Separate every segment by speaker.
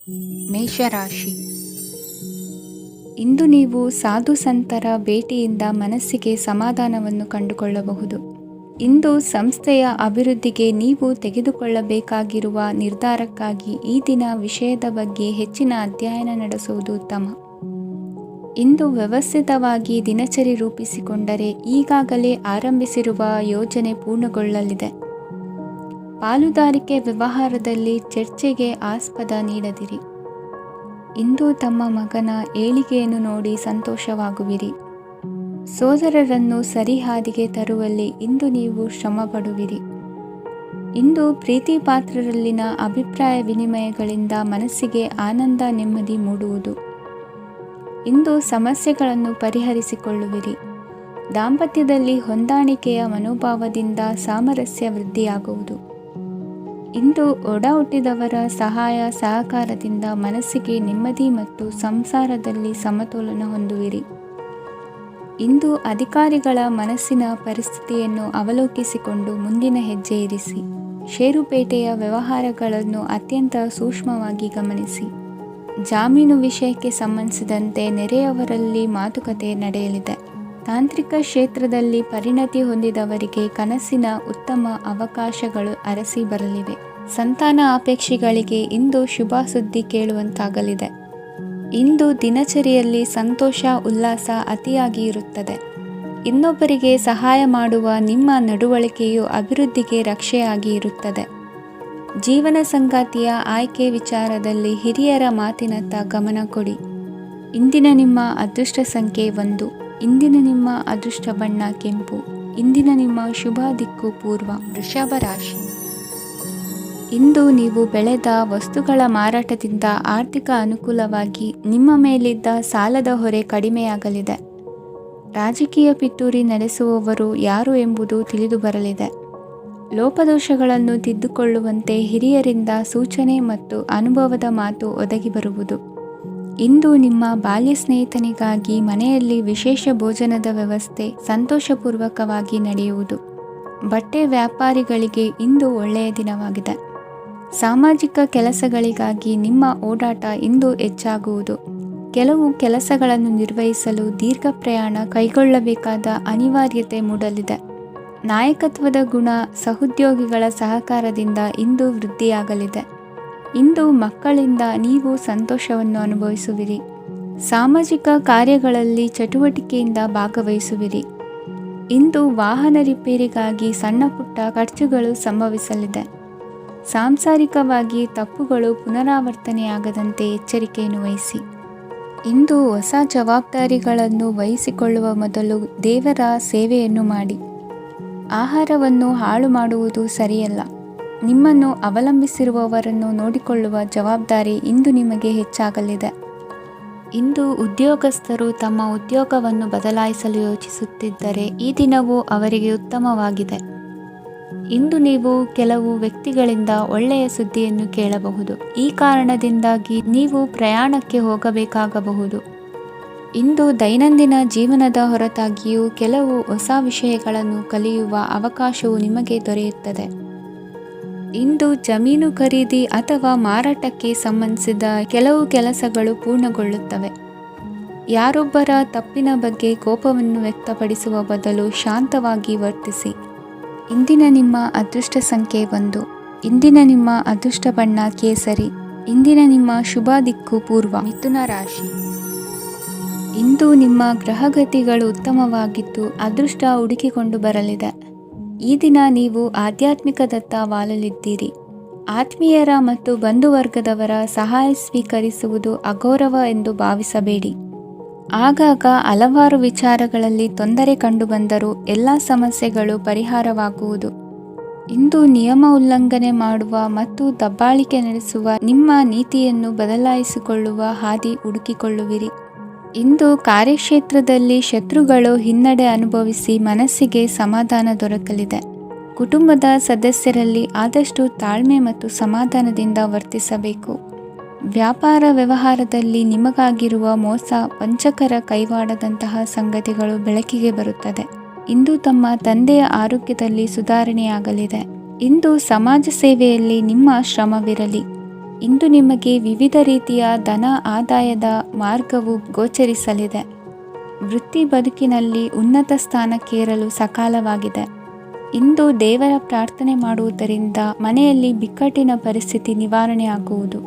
Speaker 1: ಮೇಷರಾಶಿ. ಇಂದು ನೀವು ಸಾಧು ಸಂತರ ಭೇಟಿಯಿಂದ ಮನಸ್ಸಿಗೆ ಸಮಾಧಾನವನ್ನು ಕಂಡುಕೊಳ್ಳಬಹುದು. ಇಂದು ಸಂಸ್ಥೆಯ ಅಭಿವೃದ್ಧಿಗೆ ನೀವು ತೆಗೆದುಕೊಳ್ಳಬೇಕಾಗಿರುವ ನಿರ್ಧಾರಕ್ಕಾಗಿ ಈ ದಿನ ವಿಷಯದ ಬಗ್ಗೆ ಹೆಚ್ಚಿನ ಅಧ್ಯಯನ ನಡೆಸುವುದು ಉತ್ತಮ. ಇಂದು ವ್ಯವಸ್ಥಿತವಾಗಿ ದಿನಚರಿ ರೂಪಿಸಿಕೊಂಡರೆ ಈಗಾಗಲೇ ಆರಂಭಿಸಿರುವ ಯೋಜನೆ ಪೂರ್ಣಗೊಳ್ಳಲಿದೆ. ಪಾಲುದಾರಿಕೆ ವ್ಯವಹಾರದಲ್ಲಿ ಚರ್ಚೆಗೆ ಆಸ್ಪದ ನೀಡದಿರಿ. ಇಂದು ತಮ್ಮ ಮಗನ ಏಳಿಗೆಯನ್ನು ನೋಡಿ ಸಂತೋಷವಾಗುವಿರಿ. ಸೋದರರನ್ನು ಸರಿಹಾದಿಗೆ ತರುವಲ್ಲಿ ಇಂದು ನೀವು ಶ್ರಮಪಡುವಿರಿ. ಇಂದು ಪ್ರೀತಿ ಪಾತ್ರರಲ್ಲಿನ ಅಭಿಪ್ರಾಯ ವಿನಿಮಯಗಳಿಂದ ಮನಸ್ಸಿಗೆ ಆನಂದ ನೆಮ್ಮದಿ ಮೂಡುವುದು. ಇಂದು ಸಮಸ್ಯೆಗಳನ್ನು ಪರಿಹರಿಸಿಕೊಳ್ಳುವಿರಿ. ದಾಂಪತ್ಯದಲ್ಲಿ ಹೊಂದಾಣಿಕೆಯ ಮನೋಭಾವದಿಂದ ಸಾಮರಸ್ಯ ವೃದ್ಧಿಯಾಗುವುದು. ಇಂದು ಒಡ ಹುಟ್ಟಿದವರ ಸಹಾಯ ಸಹಕಾರದಿಂದ ಮನಸ್ಸಿಗೆ ನೆಮ್ಮದಿ ಮತ್ತು ಸಂಸಾರದಲ್ಲಿ ಸಮತೋಲನ ಹೊಂದುವಿರಿ. ಇಂದು ಅಧಿಕಾರಿಗಳ ಮನಸ್ಸಿನ ಪರಿಸ್ಥಿತಿಯನ್ನು ಅವಲೋಕಿಸಿಕೊಂಡು ಮುಂದಿನ ಹೆಜ್ಜೆ ಇರಿಸಿ. ಷೇರುಪೇಟೆಯ ವ್ಯವಹಾರಗಳನ್ನು ಅತ್ಯಂತ ಸೂಕ್ಷ್ಮವಾಗಿ ಗಮನಿಸಿ. ಜಾಮೀನು ವಿಷಯಕ್ಕೆ ಸಂಬಂಧಿಸಿದಂತೆ ನೆರೆಯವರಲ್ಲಿ ಮಾತುಕತೆ ನಡೆಯಲಿದೆ. ತಾಂತ್ರಿಕ ಕ್ಷೇತ್ರದಲ್ಲಿ ಪರಿಣತಿ ಹೊಂದಿದವರಿಗೆ ಕನಸಿನ ಉತ್ತಮ ಅವಕಾಶಗಳು ಅರಸಿ ಬರಲಿವೆ. ಸಂತಾನ ಅಪೇಕ್ಷಿಗಳಿಗೆ ಇಂದು ಶುಭ ಸುದ್ದಿ ಕೇಳುವಂತಾಗಲಿದೆ. ಇಂದು ದಿನಚರಿಯಲ್ಲಿ ಸಂತೋಷ ಉಲ್ಲಾಸ ಅತಿಯಾಗಿ ಇರುತ್ತದೆ. ಇನ್ನೊಬ್ಬರಿಗೆ ಸಹಾಯ ಮಾಡುವ ನಿಮ್ಮ ನಡವಳಿಕೆಯು ಅಭಿವೃದ್ಧಿಗೆ ರಕ್ಷೆಯಾಗಿ ಇರುತ್ತದೆ. ಜೀವನ ಸಂಗಾತಿಯ ಆಯ್ಕೆ ವಿಚಾರದಲ್ಲಿ ಹಿರಿಯರ ಮಾತಿನತ್ತ ಗಮನ ಕೊಡಿ. ಇಂದಿನ ನಿಮ್ಮ ಅದೃಷ್ಟ ಸಂಖ್ಯೆ 1. ಇಂದಿನ ನಿಮ್ಮ ಅದೃಷ್ಟ ಬಣ್ಣ ಕೆಂಪು. ಇಂದಿನ ನಿಮ್ಮ ಶುಭ ದಿಕ್ಕು ಪೂರ್ವ. ವೃಷಭ ರಾಶಿ. ಇಂದು ನೀವು ಬೆಳೆದ ವಸ್ತುಗಳ ಮಾರಾಟದಿಂದ ಆರ್ಥಿಕ ಅನುಕೂಲವಾಗಿ ನಿಮ್ಮ ಮೇಲಿದ್ದ ಸಾಲದ ಹೊರೆ ಕಡಿಮೆಯಾಗಲಿದೆ. ರಾಜಕೀಯ ಪಿತೂರಿ ನಡೆಸುವವರು ಯಾರು ಎಂಬುದು ತಿಳಿದು ಬರಲಿದೆ. ಲೋಪದೋಷಗಳನ್ನು ತಿದ್ದುಕೊಳ್ಳುವಂತೆ ಹಿರಿಯರಿಂದ ಸೂಚನೆ ಮತ್ತು ಅನುಭವದ ಮಾತು ಒದಗಿ ಬರುವುದು. ಇಂದು ನಿಮ್ಮ ಬಾಲ್ಯ ಸ್ನೇಹಿತನಿಗಾಗಿ ಮನೆಯಲ್ಲಿ ವಿಶೇಷ ಭೋಜನದ ವ್ಯವಸ್ಥೆ ಸಂತೋಷಪೂರ್ವಕವಾಗಿ ನಡೆಯುವುದು. ಬಟ್ಟೆ ವ್ಯಾಪಾರಿಗಳಿಗೆ ಇಂದು ಒಳ್ಳೆಯ ದಿನವಾಗಿದೆ. ಸಾಮಾಜಿಕ ಕೆಲಸಗಳಿಗಾಗಿ ನಿಮ್ಮ ಓಡಾಟ ಇಂದು ಹೆಚ್ಚಾಗುವುದು. ಕೆಲವು ಕೆಲಸಗಳನ್ನು ನಿರ್ವಹಿಸಲು ದೀರ್ಘ ಪ್ರಯಾಣ ಕೈಗೊಳ್ಳಬೇಕಾದ ಅನಿವಾರ್ಯತೆ ಮೂಡಲಿದೆ. ನಾಯಕತ್ವದ ಗುಣ ಸಹೋದ್ಯೋಗಿಗಳ ಸಹಕಾರದಿಂದ ಇಂದು ವೃದ್ಧಿಯಾಗಲಿದೆ. ಇಂದು ಮಕ್ಕಳಿಂದ ನೀವು ಸಂತೋಷವನ್ನು ಅನುಭವಿಸುವಿರಿ. ಸಾಮಾಜಿಕ ಕಾರ್ಯಗಳಲ್ಲಿ ಚಟುವಟಿಕೆಯಿಂದ ಭಾಗವಹಿಸುವಿರಿ. ಇಂದು ವಾಹನ ರಿಪೇರಿಗಾಗಿ ಸಣ್ಣ ಪುಟ್ಟ ಖರ್ಚುಗಳು ಸಂಭವಿಸಲಿದೆ. ಸಾಂಸಾರಿಕವಾಗಿ ತಪ್ಪುಗಳು ಪುನರಾವರ್ತನೆಯಾಗದಂತೆ ಎಚ್ಚರಿಕೆಯನ್ನು ವಹಿಸಿ. ಇಂದು ಹೊಸ ಜವಾಬ್ದಾರಿಗಳನ್ನು ವಹಿಸಿಕೊಳ್ಳುವ ಮೊದಲು ದೇವರ ಸೇವೆಯನ್ನು ಮಾಡಿ. ಆಹಾರವನ್ನು ಹಾಳು ಮಾಡುವುದು ಸರಿಯಲ್ಲ. ನಿಮ್ಮನ್ನು ಅವಲಂಬಿಸಿರುವವರನ್ನು ನೋಡಿಕೊಳ್ಳುವ ಜವಾಬ್ದಾರಿ ಇಂದು ನಿಮಗೆ ಹೆಚ್ಚಾಗಲಿದೆ. ಇಂದು ಉದ್ಯೋಗಸ್ಥರು ತಮ್ಮ ಉದ್ಯೋಗವನ್ನು ಬದಲಾಯಿಸಲು ಯೋಚಿಸುತ್ತಿದ್ದರೆ ಈ ದಿನವೂ ಅವರಿಗೆ ಉತ್ತಮವಾಗಿದೆ. ಇಂದು ನೀವು ಕೆಲವು ವ್ಯಕ್ತಿಗಳಿಂದ ಒಳ್ಳೆಯ ಸುದ್ದಿಯನ್ನು ಕೇಳಬಹುದು. ಈ ಕಾರಣದಿಂದಾಗಿ ನೀವು ಪ್ರಯಾಣಕ್ಕೆ ಹೋಗಬೇಕಾಗಬಹುದು. ಇಂದು ದೈನಂದಿನ ಜೀವನದ ಹೊರತಾಗಿಯೂ ಕೆಲವು ಹೊಸ ವಿಷಯಗಳನ್ನು ಕಲಿಯುವ ಅವಕಾಶವು ನಿಮಗೆ ದೊರೆಯುತ್ತದೆ. ಇಂದು ಜಮೀನು ಖರೀದಿ ಅಥವಾ ಮಾರಾಟಕ್ಕೆ ಸಂಬಂಧಿಸಿದ ಕೆಲವು ಕೆಲಸಗಳು ಪೂರ್ಣಗೊಳ್ಳುತ್ತವೆ. ಯಾರೊಬ್ಬರ ತಪ್ಪಿನ ಬಗ್ಗೆ ಕೋಪವನ್ನು ವ್ಯಕ್ತಪಡಿಸುವ ಬದಲು ಶಾಂತವಾಗಿ ವರ್ತಿಸಿ. ಇಂದಿನ ನಿಮ್ಮ ಅದೃಷ್ಟ ಸಂಖ್ಯೆ 1. ಇಂದಿನ ನಿಮ್ಮ ಅದೃಷ್ಟ ಬಣ್ಣ ಕೇಸರಿ. ಇಂದಿನ ನಿಮ್ಮ ಶುಭ ದಿಕ್ಕು ಪೂರ್ವ. ಮಿಥುನ ರಾಶಿ. ಇಂದು ನಿಮ್ಮ ಗ್ರಹಗತಿಗಳು ಉತ್ತಮವಾಗಿದ್ದು ಅದೃಷ್ಟ ಹುಡುಕಿಕೊಂಡು ಬರಲಿದೆ. ಈ ದಿನ ನೀವು ಆಧ್ಯಾತ್ಮಿಕದತ್ತ ವಾಲಲಿದ್ದೀರಿ. ಆತ್ಮೀಯರ ಮತ್ತು ಬಂಧುವರ್ಗದವರ ಸಹಾಯ ಸ್ವೀಕರಿಸುವುದು ಅಗೌರವ ಎಂದು ಭಾವಿಸಬೇಡಿ. ಆಗಾಗ ಹಲವಾರು ವಿಚಾರಗಳಲ್ಲಿ ತೊಂದರೆ ಕಂಡುಬಂದರೂ ಎಲ್ಲ ಸಮಸ್ಯೆಗಳು ಪರಿಹಾರವಾಗುವುದು. ಇಂದು ನಿಯಮ ಉಲ್ಲಂಘನೆ ಮಾಡುವ ಮತ್ತು ದಬ್ಬಾಳಿಕೆ ನಡೆಸುವ ನಿಮ್ಮ ನೀತಿಯನ್ನು ಬದಲಾಯಿಸಿಕೊಳ್ಳುವ ಹಾದಿ ಹುಡುಕಿಕೊಳ್ಳುವಿರಿ. ಇಂದು ಕಾರ್ಯಕ್ಷೇತ್ರದಲ್ಲಿ ಶತ್ರುಗಳು ಹಿನ್ನಡೆ ಅನುಭವಿಸಿ ಮನಸ್ಸಿಗೆ ಸಮಾಧಾನ ದೊರಕಲಿದೆ. ಕುಟುಂಬದ ಸದಸ್ಯರಲ್ಲಿ ಆದಷ್ಟು ತಾಳ್ಮೆ ಮತ್ತು ಸಮಾಧಾನದಿಂದ ವರ್ತಿಸಬೇಕು. ವ್ಯಾಪಾರ ವ್ಯವಹಾರದಲ್ಲಿ ನಿಮಗಾಗಿರುವ ಮೋಸ ವಂಚಕರ ಕೈವಾಡದಂತಹ ಸಂಗತಿಗಳು ಬೆಳಕಿಗೆ ಬರುತ್ತದೆ. ಇಂದು ತಮ್ಮ ತಂದೆಯ ಆರೋಗ್ಯದಲ್ಲಿ ಸುಧಾರಣೆಯಾಗಲಿದೆ. ಇಂದು ಸಮಾಜ ಸೇವೆಯಲ್ಲಿ ನಿಮ್ಮ ಶ್ರಮವಿರಲಿ. ಇಂದು ನಿಮಗೆ ವಿವಿಧ ರೀತಿಯ ಧನ ಆದಾಯದ ಮಾರ್ಗವು ಗೋಚರಿಸಲಿದೆ. ವೃತ್ತಿ ಬದುಕಿನಲ್ಲಿ ಉನ್ನತ ಸ್ಥಾನಕ್ಕೇರಲು ಸಕಾಲವಾಗಿದೆ. ಇಂದು ದೇವರ ಪ್ರಾರ್ಥನೆ ಮಾಡುವುದರಿಂದ ಮನೆಯಲ್ಲಿ ಬಿಕ್ಕಟ್ಟಿನ ಪರಿಸ್ಥಿತಿ ನಿವಾರಣೆಯಾಗುವುದು.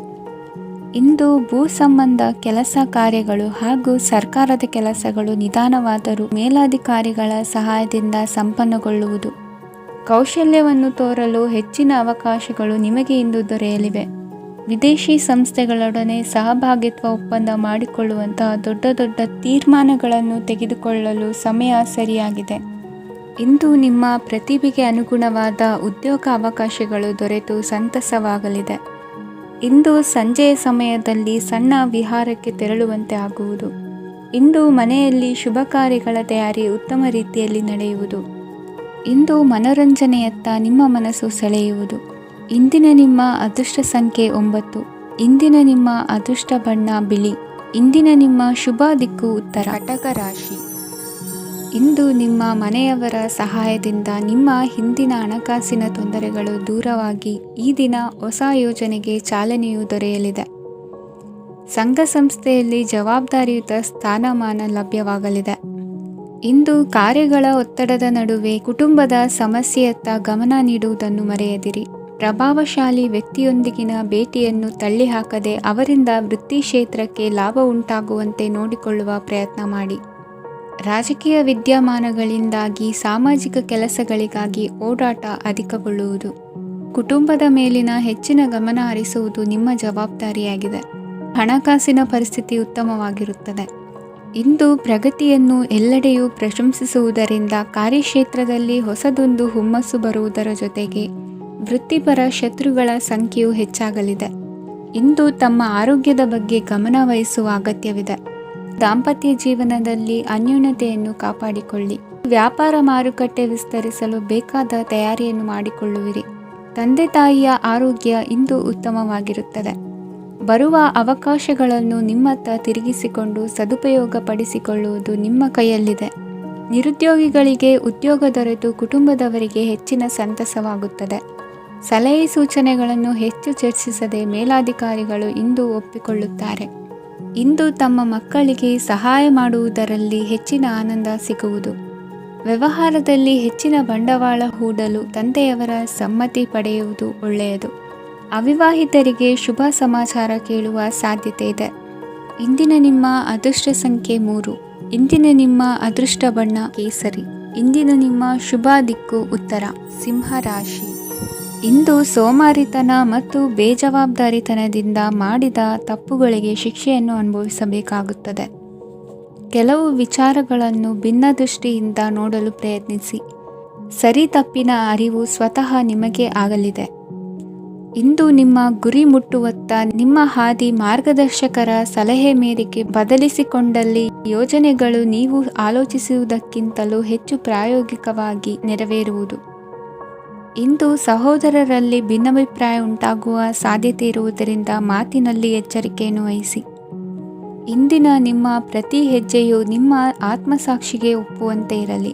Speaker 1: ಇಂದು ಭೂ ಸಂಬಂಧ ಕೆಲಸ ಕಾರ್ಯಗಳು ಹಾಗೂ ಸರ್ಕಾರದ ಕೆಲಸಗಳು ನಿಧಾನವಾದರೂ ಮೇಲಾಧಿಕಾರಿಗಳ ಸಹಾಯದಿಂದ ಸಂಪನ್ನಗೊಳ್ಳುವುದು. ಕೌಶಲ್ಯವನ್ನು ತೋರಲು ಹೆಚ್ಚಿನ ಅವಕಾಶಗಳು ನಿಮಗೆ ಇಂದು ದೊರೆಯಲಿವೆ. ವಿದೇಶಿ ಸಂಸ್ಥೆಗಳೊಡನೆ ಸಹಭಾಗಿತ್ವ ಒಪ್ಪಂದ ಮಾಡಿಕೊಳ್ಳುವಂತಹ ದೊಡ್ಡ ದೊಡ್ಡ ತೀರ್ಮಾನಗಳನ್ನು ತೆಗೆದುಕೊಳ್ಳಲು ಸಮಯ ಸರಿಯಾಗಿದೆ. ಇಂದು ನಿಮ್ಮ ಪ್ರತಿಭೆಗೆ ಅನುಗುಣವಾದ ಉದ್ಯೋಗ ಅವಕಾಶಗಳು ದೊರೆತು ಸಂತಸವಾಗಲಿದೆ. ಇಂದು ಸಂಜೆಯ ಸಮಯದಲ್ಲಿ ಸಣ್ಣ ವಿಹಾರಕ್ಕೆ ತೆರಳುವಂತೆ ಆಗುವುದು. ಇಂದು ಮನೆಯಲ್ಲಿ ಶುಭ ಕಾರ್ಯಗಳ ತಯಾರಿ ಉತ್ತಮ ರೀತಿಯಲ್ಲಿ ನಡೆಯುವುದು. ಇಂದು ಮನೋರಂಜನೆಯತ್ತ ನಿಮ್ಮ ಮನಸ್ಸು ಸೆಳೆಯುವುದು. ಇಂದಿನ ನಿಮ್ಮ ಅದೃಷ್ಟ ಸಂಖ್ಯೆ 9. ಇಂದಿನ ನಿಮ್ಮ ಅದೃಷ್ಟ ಬಣ್ಣ ಬಿಳಿ. ಇಂದಿನ ನಿಮ್ಮ ಶುಭ ದಿಕ್ಕು ಉತ್ತರ. ಕಟಕ ರಾಶಿ. ಇಂದು ನಿಮ್ಮ ಮನೆಯವರ ಸಹಾಯದಿಂದ ನಿಮ್ಮ ಹಿಂದಿನ ಹಣಕಾಸಿನ ತೊಂದರೆಗಳು ದೂರವಾಗಿ ಈ ದಿನ ಹೊಸ ಯೋಜನೆಗೆ ಚಾಲನೆಯು ದೊರೆಯಲಿದೆ. ಸಂಘ ಸಂಸ್ಥೆಯಲ್ಲಿ ಜವಾಬ್ದಾರಿಯುತ ಸ್ಥಾನಮಾನ ಲಭ್ಯವಾಗಲಿದೆ. ಇಂದು ಕಾರ್ಯಗಳ ಒತ್ತಡದ ನಡುವೆ ಕುಟುಂಬದ ಸಮಸ್ಯೆಯತ್ತ ಗಮನ ನೀಡುವುದನ್ನು ಮರೆಯದಿರಿ. ಪ್ರಭಾವಶಾಲಿ ವ್ಯಕ್ತಿಯೊಂದಿಗಿನ ಭೇಟಿಯನ್ನು ತಳ್ಳಿಹಾಕದೆ ಅವರಿಂದ ವೃತ್ತಿ ಕ್ಷೇತ್ರಕ್ಕೆ ಲಾಭ ಉಂಟಾಗುವಂತೆ ನೋಡಿಕೊಳ್ಳುವ ಪ್ರಯತ್ನ ಮಾಡಿ. ರಾಜಕೀಯ ವಿದ್ಯಮಾನಗಳಿಂದಾಗಿ ಸಾಮಾಜಿಕ ಕೆಲಸಗಳಿಗಾಗಿ ಓಡಾಟ ಅಧಿಕಗೊಳ್ಳುವುದು. ಕುಟುಂಬದ ಮೇಲಿನ ಹೆಚ್ಚಿನ ಗಮನ ಹರಿಸುವುದು ನಿಮ್ಮ ಜವಾಬ್ದಾರಿಯಾಗಿದೆ. ಹಣಕಾಸಿನ ಪರಿಸ್ಥಿತಿ ಉತ್ತಮವಾಗಿರುತ್ತದೆ. ಇಂದು ಪ್ರಗತಿಯನ್ನು ಎಲ್ಲೆಡೆಯೂ ಪ್ರಶಂಸಿಸುವುದರಿಂದ ಕಾರ್ಯಕ್ಷೇತ್ರದಲ್ಲಿ ಹೊಸದೊಂದು ಹುಮ್ಮಸ್ಸು ಬರುವುದರ ಜೊತೆಗೆ ವೃತ್ತಿಪರ ಶತ್ರುಗಳ ಸಂಖ್ಯೆಯು ಹೆಚ್ಚಾಗಲಿದೆ. ಇಂದು ತಮ್ಮ ಆರೋಗ್ಯದ ಬಗ್ಗೆ ಗಮನ ವಹಿಸುವ ಅಗತ್ಯವಿದೆ. ದಾಂಪತ್ಯ ಜೀವನದಲ್ಲಿ ಅನ್ಯೋನ್ಯತೆಯನ್ನು ಕಾಪಾಡಿಕೊಳ್ಳಿ. ವ್ಯಾಪಾರ ಮಾರುಕಟ್ಟೆ ವಿಸ್ತರಿಸಲು ಬೇಕಾದ ತಯಾರಿಯನ್ನು ಮಾಡಿಕೊಳ್ಳುವಿರಿ. ತಂದೆ ತಾಯಿಯ ಆರೋಗ್ಯ ಇಂದು ಉತ್ತಮವಾಗಿರುತ್ತದೆ. ಬರುವ ಅವಕಾಶಗಳನ್ನು ನಿಮ್ಮತ್ತ ತಿರುಗಿಸಿಕೊಂಡು ಸದುಪಯೋಗಪಡಿಸಿಕೊಳ್ಳುವುದು ನಿಮ್ಮ ಕೈಯಲ್ಲಿದೆ. ನಿರುದ್ಯೋಗಿಗಳಿಗೆ ಉದ್ಯೋಗ ದೊರೆತು ಕುಟುಂಬದವರಿಗೆ ಹೆಚ್ಚಿನ ಸಂತಸವಾಗುತ್ತದೆ. ಸಲಹೆ ಸೂಚನೆಗಳನ್ನು ಹೆಚ್ಚು ಚರ್ಚಿಸದೆ ಮೇಲಾಧಿಕಾರಿಗಳು ಇಂದು ಒಪ್ಪಿಕೊಳ್ಳುತ್ತಾರೆ. ಇಂದು ತಮ್ಮ ಮಕ್ಕಳಿಗೆ ಸಹಾಯ ಮಾಡುವುದರಲ್ಲಿ ಹೆಚ್ಚಿನ ಆನಂದ ಸಿಗುವುದು. ವ್ಯವಹಾರದಲ್ಲಿ ಹೆಚ್ಚಿನ ಬಂಡವಾಳ ಹೂಡಲು ತಂದೆಯವರ ಸಮ್ಮತಿ ಪಡೆಯುವುದು ಒಳ್ಳೆಯದು. ಅವಿವಾಹಿತರಿಗೆ ಶುಭ ಸಮಾಚಾರ ಕೇಳುವ ಸಾಧ್ಯತೆ ಇದೆ. ಇಂದಿನ ನಿಮ್ಮ ಅದೃಷ್ಟ ಸಂಖ್ಯೆ 3. ಇಂದಿನ ನಿಮ್ಮ ಅದೃಷ್ಟ ಬಣ್ಣ ಕೇಸರಿ. ಇಂದಿನ ನಿಮ್ಮ ಶುಭ ದಿಕ್ಕು ಉತ್ತರ. ಸಿಂಹ ರಾಶಿ. ಇಂದು ಸೋಮಾರಿತನ ಮತ್ತು ಬೇಜವಾಬ್ದಾರಿತನದಿಂದ ಮಾಡಿದ ತಪ್ಪುಗಳಿಗೆ ಶಿಕ್ಷೆಯನ್ನು ಅನುಭವಿಸಬೇಕಾಗುತ್ತದೆ. ಕೆಲವು ವಿಚಾರಗಳನ್ನು ಭಿನ್ನ ದೃಷ್ಟಿಯಿಂದ ನೋಡಲು ಪ್ರಯತ್ನಿಸಿ. ಸರಿ ತಪ್ಪಿನ ಅರಿವು ಸ್ವತಃ ನಿಮಗೆ ಆಗಲಿದೆ. ಇಂದು ನಿಮ್ಮ ಗುರಿ ಮುಟ್ಟುವತ್ತ ನಿಮ್ಮ ಹಾದಿ ಮಾರ್ಗದರ್ಶಕರ ಸಲಹೆ ಮೇರೆಗೆ ಬದಲಿಸಿಕೊಂಡಲ್ಲಿ ಯೋಜನೆಗಳು ನೀವು ಆಲೋಚಿಸುವುದಕ್ಕಿಂತಲೂ ಹೆಚ್ಚು ಪ್ರಾಯೋಗಿಕವಾಗಿ ನೆರವೇರುವುದು. ಇಂದು ಸಹೋದರರಲ್ಲಿ ಭಿನ್ನಾಭಿಪ್ರಾಯ ಉಂಟಾಗುವ ಸಾಧ್ಯತೆ ಇರುವುದರಿಂದ ಮಾತಿನಲ್ಲಿ ಎಚ್ಚರಿಕೆಯನ್ನು ವಹಿಸಿ. ಇಂದಿನ ನಿಮ್ಮ ಪ್ರತಿ ಹೆಜ್ಜೆಯು ನಿಮ್ಮ ಆತ್ಮಸಾಕ್ಷಿಗೆ ಒಪ್ಪುವಂತೆ ಇರಲಿ.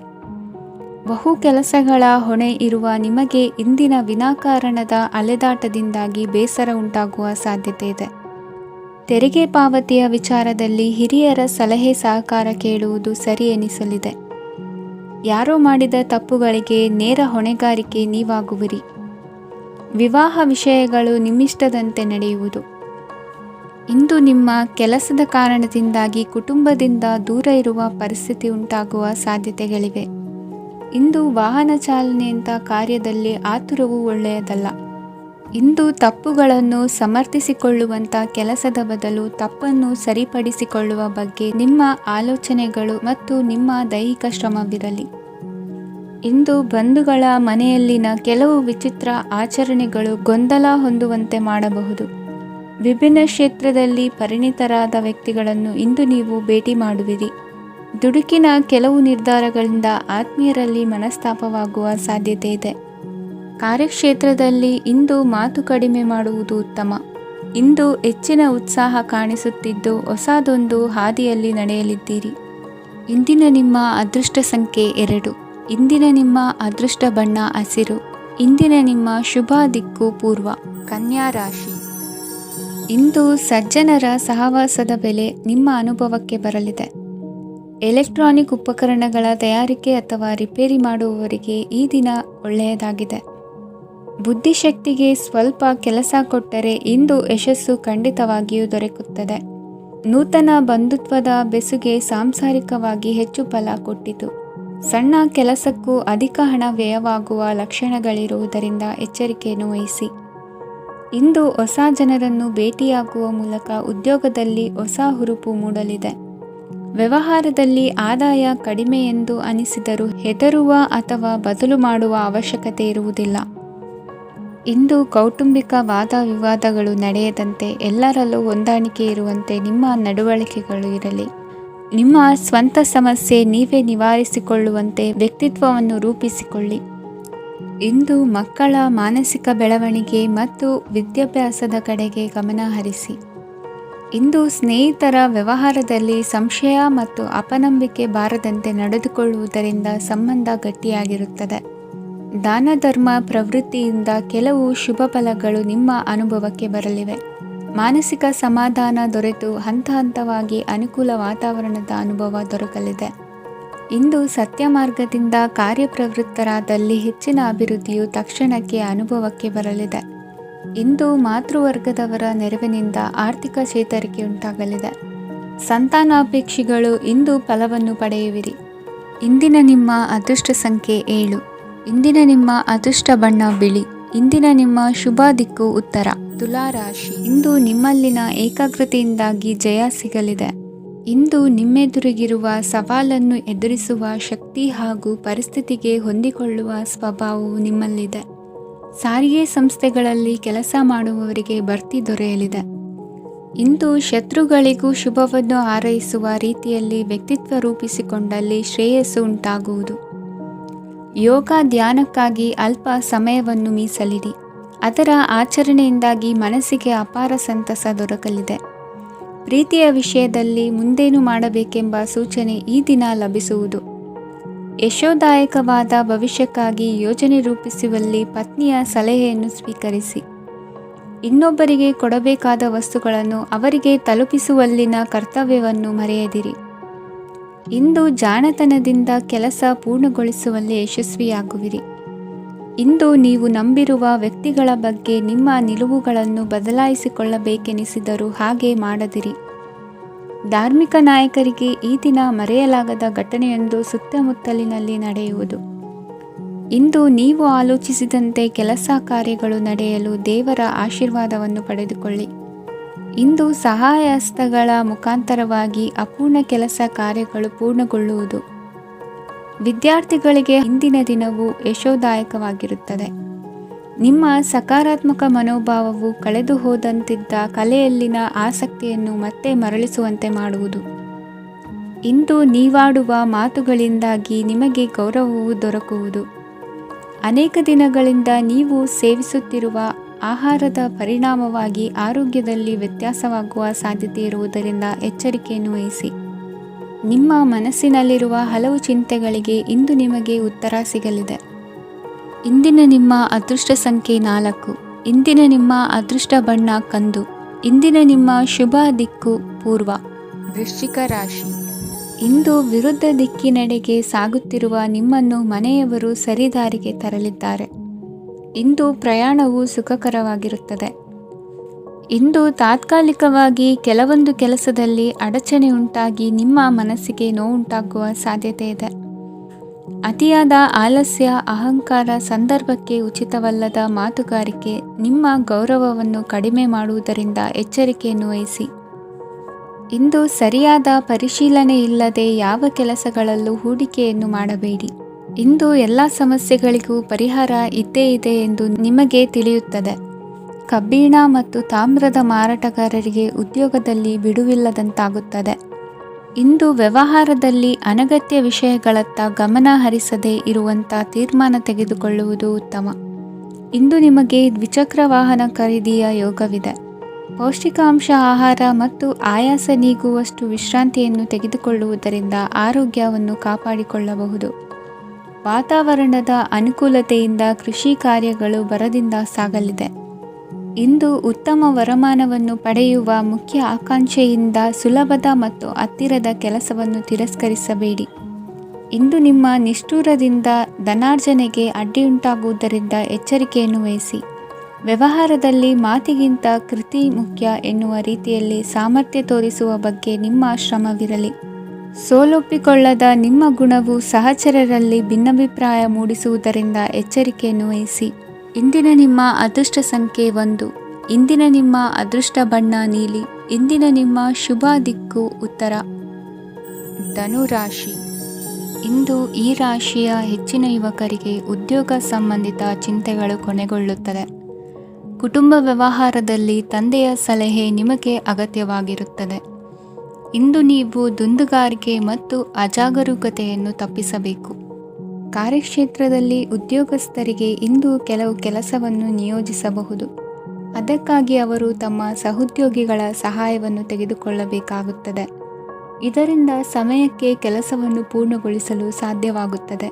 Speaker 1: ಬಹು ಕೆಲಸಗಳ ಹೊಣೆ ಇರುವ ನಿಮಗೆ ಇಂದಿನ ವಿನಾಕಾರಣದ ಅಲೆದಾಟದಿಂದಾಗಿ ಬೇಸರ ಉಂಟಾಗುವ ಸಾಧ್ಯತೆ ಇದೆ. ತೆರಿಗೆ ಪಾವತಿಯ ವಿಚಾರದಲ್ಲಿ ಹಿರಿಯರ ಸಲಹೆ ಸಹಕಾರ ಕೇಳುವುದು ಸರಿ ಎನಿಸಲಿದೆ. ಯಾರೋ ಮಾಡಿದ ತಪ್ಪುಗಳಿಗೆ ನೇರ ಹೊಣೆಗಾರಿಕೆ ನೀವಾಗುವಿರಿ. ವಿವಾಹ ವಿಷಯಗಳು ನಿಮ್ಮಿಷ್ಟದಂತೆ ನಡೆಯುವುದು. ಇಂದು ನಿಮ್ಮ ಕೆಲಸದ ಕಾರಣದಿಂದಾಗಿ ಕುಟುಂಬದಿಂದ ದೂರ ಇರುವ ಪರಿಸ್ಥಿತಿ ಉಂಟಾಗುವ ಸಾಧ್ಯತೆಗಳಿವೆ. ಇಂದು ವಾಹನ ಚಾಲನೆಯಂಥ ಕಾರ್ಯದಲ್ಲಿ ಆತುರವು ಒಳ್ಳೆಯದಲ್ಲ. ಇಂದು ತಪ್ಪುಗಳನ್ನು ಸಮರ್ಥಿಸಿಕೊಳ್ಳುವಂಥ ಕೆಲಸದ ಬದಲು ತಪ್ಪನ್ನು ಸರಿಪಡಿಸಿಕೊಳ್ಳುವ ಬಗ್ಗೆ ನಿಮ್ಮ ಆಲೋಚನೆಗಳು ಮತ್ತು ನಿಮ್ಮ ದೈಹಿಕ ಶ್ರಮವಿರಲಿ. ಇಂದು ಬಂಧುಗಳ ಮನೆಯಲ್ಲಿನ ಕೆಲವು ವಿಚಿತ್ರ ಆಚರಣೆಗಳು ಗೊಂದಲ ಹೊಂದುವಂತೆ ಮಾಡಬಹುದು. ವಿಭಿನ್ನ ಕ್ಷೇತ್ರದಲ್ಲಿ ಪರಿಣಿತರಾದ ವ್ಯಕ್ತಿಗಳನ್ನು ಇಂದು ನೀವು ಭೇಟಿ ಮಾಡುವಿರಿ. ದುಡುಕಿನ ಕೆಲವು ನಿರ್ಧಾರಗಳಿಂದ ಆತ್ಮೀಯರಲ್ಲಿ ಮನಸ್ತಾಪವಾಗುವ ಸಾಧ್ಯತೆ ಇದೆ. ಕಾರ್ಯಕ್ಷೇತ್ರದಲ್ಲಿ ಇಂದು ಮಾತು ಕಡಿಮೆ ಮಾಡುವುದು ಉತ್ತಮ. ಇಂದು ಹೆಚ್ಚಿನ ಉತ್ಸಾಹ ಕಾಣಿಸುತ್ತಿದ್ದು ಹೊಸದೊಂದು ಹಾದಿಯಲ್ಲಿ ನಡೆಯಲಿದ್ದೀರಿ. ಇಂದಿನ ನಿಮ್ಮ ಅದೃಷ್ಟ ಸಂಖ್ಯೆ 2. ಇಂದಿನ ನಿಮ್ಮ ಅದೃಷ್ಟ ಬಣ್ಣ ಹಸಿರು. ಇಂದಿನ ನಿಮ್ಮ ಶುಭ ದಿಕ್ಕು ಪೂರ್ವ. ಕನ್ಯಾ ರಾಶಿ. ಇಂದು ಸಜ್ಜನರ ಸಹವಾಸದ ಬೆಲೆ ನಿಮ್ಮ ಅನುಭವಕ್ಕೆ ಬರಲಿದೆ. ಎಲೆಕ್ಟ್ರಾನಿಕ್ ಉಪಕರಣಗಳ ತಯಾರಿಕೆ ಅಥವಾ ರಿಪೇರಿ ಮಾಡುವವರಿಗೆ ಈ ದಿನ ಒಳ್ಳೆಯದಾಗಿದೆ. ಬುದ್ಧಿಶಕ್ತಿಗೆ ಸ್ವಲ್ಪ ಕೆಲಸ ಕೊಟ್ಟರೆ ಇಂದು ಯಶಸ್ಸು ಖಂಡಿತವಾಗಿಯೂ ದೊರಕುತ್ತದೆ. ನೂತನ ಬಂಧುತ್ವದ ಬೆಸುಗೆ ಸಾಂಸಾರಿಕವಾಗಿ ಹೆಚ್ಚು ಫಲ ಕೊಟ್ಟಿತು. ಸಣ್ಣ ಕೆಲಸಕ್ಕೂ ಅಧಿಕ ಹಣ ವ್ಯಯವಾಗುವ ಲಕ್ಷಣಗಳಿರುವುದರಿಂದ ಎಚ್ಚರಿಕೆಯನ್ನು ವಹಿಸಿ. ಇಂದು ಹೊಸ ಜನರನ್ನು ಭೇಟಿಯಾಗುವ ಮೂಲಕ ಉದ್ಯೋಗದಲ್ಲಿ ಹೊಸ ಹುರುಪು ಮೂಡಲಿದೆ. ವ್ಯವಹಾರದಲ್ಲಿ ಆದಾಯ ಕಡಿಮೆ ಎಂದು ಅನಿಸಿದರೂ ಹೆದರುವ ಅಥವಾ ಬದಲು ಮಾಡುವ ಅವಶ್ಯಕತೆ ಇರುವುದಿಲ್ಲ. ಇಂದು ಕೌಟುಂಬಿಕ ವಾದ ವಿವಾದಗಳು ನಡೆಯದಂತೆ ಎಲ್ಲರಲ್ಲೂ ಹೊಂದಾಣಿಕೆ ಇರುವಂತೆ ನಿಮ್ಮ ನಡವಳಿಕೆಗಳು ಇರಲಿ. ನಿಮ್ಮ ಸ್ವಂತ ಸಮಸ್ಯೆ ನೀವೇ ನಿವಾರಿಸಿಕೊಳ್ಳುವಂತೆ ವ್ಯಕ್ತಿತ್ವವನ್ನು ರೂಪಿಸಿಕೊಳ್ಳಿ. ಇಂದು ಮಕ್ಕಳ ಮಾನಸಿಕ ಬೆಳವಣಿಗೆ ಮತ್ತು ವಿದ್ಯಾಭ್ಯಾಸದ ಕಡೆಗೆ ಗಮನ ಹರಿಸಿ. ಇಂದು ಸ್ನೇಹಿತರ ವ್ಯವಹಾರದಲ್ಲಿ ಸಂಶಯ ಮತ್ತು ಅಪನಂಬಿಕೆ ಬಾರದಂತೆ ನಡೆದುಕೊಳ್ಳುವುದರಿಂದ ಸಂಬಂಧ ಗಟ್ಟಿಯಾಗಿರುತ್ತದೆ. ದಾನ ಧರ್ಮ ಪ್ರವೃತ್ತಿಯಿಂದ ಕೆಲವು ಶುಭ ಫಲಗಳು ನಿಮ್ಮ ಅನುಭವಕ್ಕೆ ಬರಲಿವೆ. ಮಾನಸಿಕ ಸಮಾಧಾನ ದೊರೆತು ಹಂತ ಹಂತವಾಗಿ ಅನುಕೂಲ ವಾತಾವರಣದ ಅನುಭವ ದೊರಕಲಿದೆ. ಇಂದು ಸತ್ಯ ಮಾರ್ಗದಿಂದ ಕಾರ್ಯಪ್ರವೃತ್ತರಾದಲ್ಲಿ ಹೆಚ್ಚಿನ ಅಭಿವೃದ್ಧಿಯು ತಕ್ಷಣಕ್ಕೆ ಅನುಭವಕ್ಕೆ ಬರಲಿದೆ. ಇಂದು ಮಾತೃವರ್ಗದವರ ನೆರವಿನಿಂದ ಆರ್ಥಿಕ ಚೇತರಿಕೆ ಉಂಟಾಗಲಿದೆ. ಸಂತಾನಾಪೇಕ್ಷಿಗಳು ಇಂದು ಫಲವನ್ನು ಪಡೆಯುವಿರಿ. ಇಂದಿನ ನಿಮ್ಮ ಅದೃಷ್ಟ ಸಂಖ್ಯೆ 7. ಇಂದಿನ ನಿಮ್ಮ ಅದೃಷ್ಟ ಬಣ್ಣ ಬಿಳಿ. ಇಂದಿನ ನಿಮ್ಮ ಶುಭ ದಿಕ್ಕು ಉತ್ತರ. ತುಲಾ ರಾಶಿ. ಇಂದು ನಿಮ್ಮಲ್ಲಿನ ಏಕಾಗ್ರತೆಯಿಂದಾಗಿ ಜಯ ಸಿಗಲಿದೆ. ಇಂದು ನಿಮ್ಮೆದುರಿಗಿರುವ ಸವಾಲನ್ನು ಎದುರಿಸುವ ಶಕ್ತಿ ಹಾಗೂ ಪರಿಸ್ಥಿತಿಗೆ ಹೊಂದಿಕೊಳ್ಳುವ ಸ್ವಭಾವವು ನಿಮ್ಮಲ್ಲಿದೆ. ಸಾರಿಗೆ ಸಂಸ್ಥೆಗಳಲ್ಲಿ ಕೆಲಸ ಮಾಡುವವರಿಗೆ ಬಡ್ತಿ ದೊರೆಯಲಿದೆ. ಇಂದು ಶತ್ರುಗಳಿಗೂ ಶುಭವನ್ನು ಹಾರೈಸುವ ರೀತಿಯಲ್ಲಿ ವ್ಯಕ್ತಿತ್ವ ರೂಪಿಸಿಕೊಂಡಲ್ಲಿ ಶ್ರೇಯಸ್ಸು ಉಂಟಾಗುವುದು. ಯೋಗ ಧ್ಯಾನಕ್ಕಾಗಿ ಅಲ್ಪ ಸಮಯವನ್ನು ಮೀಸಲಿಡಿ. ಅದರ ಆಚರಣೆಯಿಂದಾಗಿ ಮನಸ್ಸಿಗೆ ಅಪಾರ ಸಂತಸ ದೊರಕಲಿದೆ. ಪ್ರೀತಿಯ ವಿಷಯದಲ್ಲಿ ಮುಂದೇನು ಮಾಡಬೇಕೆಂಬ ಸೂಚನೆ ಈ ದಿನ ಲಭಿಸುವುದು. ಯಶೋದಾಯಕವಾದ ಭವಿಷ್ಯಕ್ಕಾಗಿ ಯೋಜನೆ ರೂಪಿಸುವಲ್ಲಿ ಪತ್ನಿಯ ಸಲಹೆಯನ್ನು ಸ್ವೀಕರಿಸಿ. ಇನ್ನೊಬ್ಬರಿಗೆ ಕೊಡಬೇಕಾದ ವಸ್ತುಗಳನ್ನು ಅವರಿಗೆ ತಲುಪಿಸುವಲ್ಲಿನ ಕರ್ತವ್ಯವನ್ನು ಮರೆಯದಿರಿ. ಇಂದು ಜಾಣತನದಿಂದ ಕೆಲಸ ಪೂರ್ಣಗೊಳಿಸುವಲ್ಲಿ ಯಶಸ್ವಿಯಾಗುವಿರಿ. ಇಂದು ನೀವು ನಂಬಿರುವ ವ್ಯಕ್ತಿಗಳ ಬಗ್ಗೆ ನಿಮ್ಮ ನಿಲುವುಗಳನ್ನು ಬದಲಾಯಿಸಿಕೊಳ್ಳಬೇಕೆನಿಸಿದರೂ ಹಾಗೆ ಮಾಡದಿರಿ. ಧಾರ್ಮಿಕ ನಾಯಕರಿಗೆ ಈ ದಿನ ಮರೆಯಲಾಗದ ಘಟನೆಯೊಂದು ಸುತ್ತಮುತ್ತಲಿನಲ್ಲಿ ನಡೆಯುವುದು. ಇಂದು ನೀವು ಆಲೋಚಿಸಿದಂತೆ ಕೆಲಸ ಕಾರ್ಯಗಳು ನಡೆಯಲು ದೇವರ ಆಶೀರ್ವಾದವನ್ನು ಪಡೆದುಕೊಳ್ಳಿ. ಇಂದು ಸಹಾಯ ಹಸ್ತಗಳ ಮುಖಾಂತರವಾಗಿ ಅಪೂರ್ಣ ಕೆಲಸ ಕಾರ್ಯಗಳು ಪೂರ್ಣಗೊಳ್ಳುವುದು. ವಿದ್ಯಾರ್ಥಿಗಳಿಗೆ ಇಂದಿನ ದಿನವು ಯಶೋದಾಯಕವಾಗಿರುತ್ತದೆ. ನಿಮ್ಮ ಸಕಾರಾತ್ಮಕ ಮನೋಭಾವವು ಕಳೆದು ಹೋದಂತಿದ್ದ ಕಲೆಯಲ್ಲಿನ ಆಸಕ್ತಿಯನ್ನು ಮತ್ತೆ ಮರಳಿಸುವಂತೆ ಮಾಡುವುದು. ಇಂದು ನೀವಾಡುವ ಮಾತುಗಳಿಂದಾಗಿ ನಿಮಗೆ ಗೌರವವು ದೊರಕುವುದು. ಅನೇಕ ದಿನಗಳಿಂದ ನೀವು ಸೇವಿಸುತ್ತಿರುವ ಆಹಾರದ ಪರಿಣಾಮವಾಗಿ ಆರೋಗ್ಯದಲ್ಲಿ ವ್ಯತ್ಯಾಸವಾಗುವ ಸಾಧ್ಯತೆ ಇರುವುದರಿಂದ ಎಚ್ಚರಿಕೆಯನ್ನು ವಹಿಸಿ. ನಿಮ್ಮ ಮನಸ್ಸಿನಲ್ಲಿರುವ ಹಲವು ಚಿಂತೆಗಳಿಗೆ ಇಂದು ನಿಮಗೆ ಉತ್ತರ ಸಿಗಲಿದೆ. ಇಂದಿನ ನಿಮ್ಮ ಅದೃಷ್ಟ ಸಂಖ್ಯೆ 4. ಇಂದಿನ ನಿಮ್ಮ ಅದೃಷ್ಟ ಬಣ್ಣ ಕಂದು. ಇಂದಿನ ನಿಮ್ಮ ಶುಭ ದಿಕ್ಕು ಪೂರ್ವ. ವೃಶ್ಚಿಕ ರಾಶಿ. ಇಂದು ವಿರುದ್ಧ ದಿಕ್ಕಿನೆಡೆಗೆ ಸಾಗುತ್ತಿರುವ ನಿಮ್ಮನ್ನು ಮನೆಯವರು ಸರಿದಾರಿಗೆ ತರಲಿದ್ದಾರೆ. ಇಂದು ಪ್ರಯಾಣವು ಸುಖಕರವಾಗಿರುತ್ತದೆ. ಇಂದು ತಾತ್ಕಾಲಿಕವಾಗಿ ಕೆಲವೊಂದು ಕೆಲಸದಲ್ಲಿ ಅಡಚಣೆ ಉಂಟಾಗಿ ನಿಮ್ಮ ಮನಸ್ಸಿಗೆ ನೋವುಂಟಾಗುವ ಸಾಧ್ಯತೆ ಇದೆ. ಅತಿಯಾದ ಆಲಸ್ಯ, ಅಹಂಕಾರ, ಸಂದರ್ಭಕ್ಕೆ ಉಚಿತವಲ್ಲದ ಮಾತುಗಾರಿಕೆ ನಿಮ್ಮ ಗೌರವವನ್ನು ಕಡಿಮೆ ಮಾಡುವುದರಿಂದ ಎಚ್ಚರಿಕೆಯನ್ನು ವಹಿಸಿ. ಇಂದು ಸರಿಯಾದ ಪರಿಶೀಲನೆ ಇಲ್ಲದೆ ಯಾವ ಕೆಲಸಗಳಲ್ಲೂ ಹೂಡಿಕೆಯನ್ನು ಮಾಡಬೇಡಿ. ಇಂದು ಎಲ್ಲ ಸಮಸ್ಯೆಗಳಿಗೂ ಪರಿಹಾರ ಇದ್ದೇ ಇದೆ ಎಂದು ನಿಮಗೆ ತಿಳಿಯುತ್ತದೆ. ಕಬ್ಬಿಣ ಮತ್ತು ತಾಮ್ರದ ಮಾರಾಟಗಾರರಿಗೆ ಉದ್ಯೋಗದಲ್ಲಿ ಬಿಡುವಿಲ್ಲದಂತಾಗುತ್ತದೆ. ಇಂದು ವ್ಯವಹಾರದಲ್ಲಿ ಅನಗತ್ಯ ವಿಷಯಗಳತ್ತ ಗಮನ ಹರಿಸದೇ ಇರುವಂಥ ತೀರ್ಮಾನ ತೆಗೆದುಕೊಳ್ಳುವುದು ಉತ್ತಮ. ಇಂದು ನಿಮಗೆ ದ್ವಿಚಕ್ರ ವಾಹನ ಖರೀದಿಯ ಯೋಗವಿದೆ. ಪೌಷ್ಟಿಕಾಂಶ ಆಹಾರ ಮತ್ತು ಆಯಾಸ ನೀಗುವಷ್ಟು ವಿಶ್ರಾಂತಿಯನ್ನು ತೆಗೆದುಕೊಳ್ಳುವುದರಿಂದ ಆರೋಗ್ಯವನ್ನು ಕಾಪಾಡಿಕೊಳ್ಳಬಹುದು. ವಾತಾವರಣದ ಅನುಕೂಲತೆಯಿಂದ ಕೃಷಿ ಕಾರ್ಯಗಳು ಬರದಿಂದ ಸಾಗಲಿದೆ. ಇಂದು ಉತ್ತಮ ವರಮಾನವನ್ನು ಪಡೆಯುವ ಮುಖ್ಯ ಆಕಾಂಕ್ಷೆಯಿಂದ ಸುಲಭದ ಮತ್ತು ಹತ್ತಿರದ ಕೆಲಸವನ್ನು ತಿರಸ್ಕರಿಸಬೇಡಿ. ಇಂದು ನಿಮ್ಮ ನಿಷ್ಠುರದಿಂದ ಧನಾರ್ಜನೆಗೆ ಅಡ್ಡಿಯುಂಟಾಗುವುದರಿಂದ ಎಚ್ಚರಿಕೆಯನ್ನು ವಹಿಸಿ. ವ್ಯವಹಾರದಲ್ಲಿ ಮಾತಿಗಿಂತ ಕೃತಿ ಮುಖ್ಯ ಎನ್ನುವ ರೀತಿಯಲ್ಲಿ ಸಾಮರ್ಥ್ಯ ತೋರಿಸುವ ಬಗ್ಗೆ ನಿಮ್ಮ ಶ್ರಮವಿರಲಿ. ಸೋಲೊಪ್ಪಿಕೊಳ್ಳದ ನಿಮ್ಮ ಗುಣವು ಸಹಚರರಲ್ಲಿ ಭಿನ್ನಾಭಿಪ್ರಾಯ ಮೂಡಿಸುವುದರಿಂದ ಎಚ್ಚರಿಕೆಯನ್ನು ವಹಿಸಿ. ಇಂದಿನ ನಿಮ್ಮ ಅದೃಷ್ಟ ಸಂಖ್ಯೆ 1. ಇಂದಿನ ನಿಮ್ಮ ಅದೃಷ್ಟ ಬಣ್ಣ ನೀಲಿ. ಇಂದಿನ ನಿಮ್ಮ ಶುಭ ದಿಕ್ಕು ಉತ್ತರ. ಧನುರಾಶಿ. ಇಂದು ಈ ರಾಶಿಯ ಹೆಚ್ಚಿನ ಯುವಕರಿಗೆ ಉದ್ಯೋಗ ಸಂಬಂಧಿತ ಚಿಂತೆಗಳು ಕೊನೆಗೊಳ್ಳುತ್ತದೆ. ಕುಟುಂಬ ವ್ಯವಹಾರದಲ್ಲಿ ತಂದೆಯ ಸಲಹೆ ನಿಮಗೆ ಅಗತ್ಯವಾಗಿರುತ್ತದೆ. ಇಂದು ನೀವು ದುಂದುಗಾರಿಕೆ ಮತ್ತು ಅಜಾಗರೂಕತೆಯನ್ನು ತಪ್ಪಿಸಬೇಕು. ಕಾರ್ಯಕ್ಷೇತ್ರದಲ್ಲಿ ಉದ್ಯೋಗಸ್ಥರಿಗೆ ಇಂದು ಕೆಲವು ಕೆಲಸವನ್ನು ನಿಯೋಜಿಸಬಹುದು. ಅದಕ್ಕಾಗಿ ಅವರು ತಮ್ಮ ಸಹೋದ್ಯೋಗಿಗಳ ಸಹಾಯವನ್ನು ತೆಗೆದುಕೊಳ್ಳಬೇಕಾಗುತ್ತದೆ. ಇದರಿಂದ ಸಮಯಕ್ಕೆ ಕೆಲಸವನ್ನು ಪೂರ್ಣಗೊಳಿಸಲು ಸಾಧ್ಯವಾಗುತ್ತದೆ.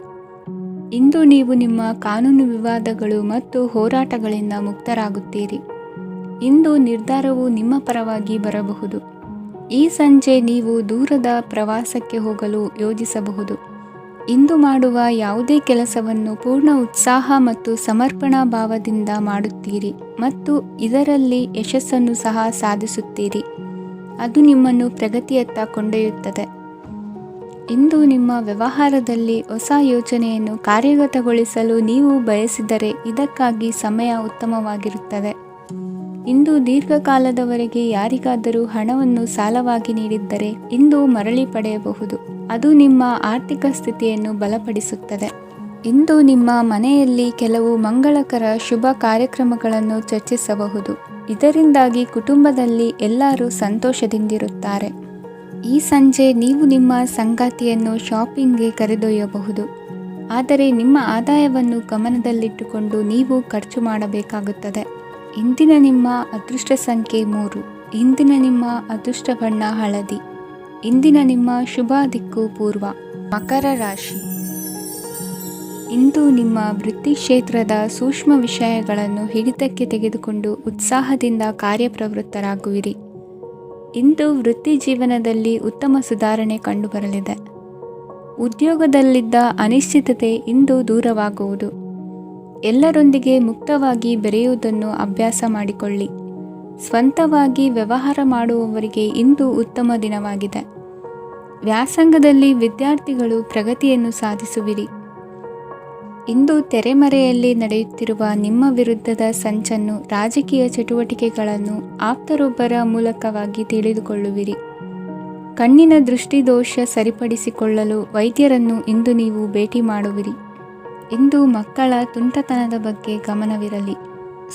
Speaker 1: ಇಂದು ನೀವು ನಿಮ್ಮ ಕಾನೂನು ವಿವಾದಗಳು ಮತ್ತು ಹೋರಾಟಗಳಿಂದ ಮುಕ್ತರಾಗುತ್ತೀರಿ. ಇಂದು ನಿರ್ಧಾರವು ನಿಮ್ಮ ಪರವಾಗಿ ಬರಬಹುದು. ಈ ಸಂಜೆ ನೀವು ದೂರದ ಪ್ರವಾಸಕ್ಕೆ ಹೋಗಲು ಯೋಜಿಸಬಹುದು. ಇಂದು ಮಾಡುವ ಯಾವುದೇ ಕೆಲಸವನ್ನು ಪೂರ್ಣ ಉತ್ಸಾಹ ಮತ್ತು ಸಮರ್ಪಣಾ ಭಾವದಿಂದ ಮಾಡುತ್ತೀರಿ ಮತ್ತು ಇದರಲ್ಲಿ ಯಶಸ್ಸನ್ನು ಸಹ ಸಾಧಿಸುತ್ತೀರಿ. ಅದು ನಿಮ್ಮನ್ನು ಪ್ರಗತಿಯತ್ತ ಕೊಂಡೊಯ್ಯುತ್ತದೆ. ಇಂದು ನಿಮ್ಮ ವ್ಯವಹಾರದಲ್ಲಿ ಹೊಸ ಯೋಜನೆಯನ್ನು ಕಾರ್ಯಗತಗೊಳಿಸಲು ನೀವು ಬಯಸಿದರೆ ಇದಕ್ಕಾಗಿ ಸಮಯ ಉತ್ತಮವಾಗಿರುತ್ತದೆ. ಇಂದು ದೀರ್ಘಕಾಲದವರೆಗೆ ಯಾರಿಗಾದರೂ ಹಣವನ್ನು ಸಾಲವಾಗಿ ನೀಡಿದ್ದರೆ ಇಂದು ಮರಳಿ ಪಡೆಯಬಹುದು. ಅದು ನಿಮ್ಮ ಆರ್ಥಿಕ ಸ್ಥಿತಿಯನ್ನು ಬಲಪಡಿಸುತ್ತದೆ. ಇಂದು ನಿಮ್ಮ ಮನೆಯಲ್ಲಿ ಕೆಲವು ಮಂಗಳಕರ ಶುಭ ಕಾರ್ಯಕ್ರಮಗಳನ್ನು ಚರ್ಚಿಸಬಹುದು. ಇದರಿಂದಾಗಿ ಕುಟುಂಬದಲ್ಲಿ ಎಲ್ಲರೂ ಸಂತೋಷದಿಂದಿರುತ್ತಾರೆ. ಈ ಸಂಜೆ ನೀವು ನಿಮ್ಮ ಸಂಗಾತಿಯನ್ನು ಶಾಪಿಂಗ್ಗೆ ಕರೆದೊಯ್ಯಬಹುದು. ಆದರೆ ನಿಮ್ಮ ಆದಾಯವನ್ನು ಗಮನದಲ್ಲಿಟ್ಟುಕೊಂಡು ನೀವು ಖರ್ಚು ಮಾಡಬೇಕಾಗುತ್ತದೆ. ಇಂದಿನ ನಿಮ್ಮ ಅದೃಷ್ಟ ಸಂಖ್ಯೆ 3. ಇಂದಿನ ನಿಮ್ಮ ಅದೃಷ್ಟ ಬಣ್ಣ ಹಳದಿ. ಇಂದಿನ ನಿಮ್ಮ ಶುಭ ದಿಕ್ಕು ಪೂರ್ವ. ಮಕರ ರಾಶಿ. ಇಂದು ನಿಮ್ಮ ವೃತ್ತಿ ಕ್ಷೇತ್ರದ ಸೂಕ್ಷ್ಮ ವಿಷಯಗಳನ್ನು ಹಿಡಿತಕ್ಕೆ ತೆಗೆದುಕೊಂಡು ಉತ್ಸಾಹದಿಂದ ಕಾರ್ಯಪ್ರವೃತ್ತರಾಗುವಿರಿ. ಇಂದು ವೃತ್ತಿ ಜೀವನದಲ್ಲಿ ಉತ್ತಮ ಸುಧಾರಣೆ ಕಂಡುಬರಲಿದೆ. ಉದ್ಯೋಗದಲ್ಲಿದ್ದ ಅನಿಶ್ಚಿತತೆ ಇಂದು ದೂರವಾಗುವುದು. ಎಲ್ಲರೊಂದಿಗೆ ಮುಕ್ತವಾಗಿ ಬೆರೆಯುವುದನ್ನು ಅಭ್ಯಾಸ ಮಾಡಿಕೊಳ್ಳಿ. ಸ್ವಂತವಾಗಿ ವ್ಯವಹಾರ ಮಾಡುವವರಿಗೆ ಇಂದು ಉತ್ತಮ ದಿನವಾಗಿದೆ. ವ್ಯಾಸಂಗದಲ್ಲಿ ವಿದ್ಯಾರ್ಥಿಗಳು ಪ್ರಗತಿಯನ್ನು ಸಾಧಿಸುವಿರಿ. ಇಂದು ತೆರೆಮರೆಯಲ್ಲಿ ನಡೆಯುತ್ತಿರುವ ನಿಮ್ಮ ವಿರುದ್ಧದ ಸಂಚನ್ನು, ರಾಜಕೀಯ ಚಟುವಟಿಕೆಗಳನ್ನು ಆಪ್ತರೊಬ್ಬರ ಮೂಲಕವಾಗಿ ತಿಳಿದುಕೊಳ್ಳುವಿರಿ. ಕಣ್ಣಿನ ದೃಷ್ಟಿದೋಷ ಸರಿಪಡಿಸಿಕೊಳ್ಳಲು ವೈದ್ಯರನ್ನು ಇಂದು ನೀವು ಭೇಟಿ ಮಾಡುವಿರಿ. ಇಂದು ಮಕ್ಕಳ ತುಂಟತನದ ಬಗ್ಗೆ ಗಮನವಿರಲಿ.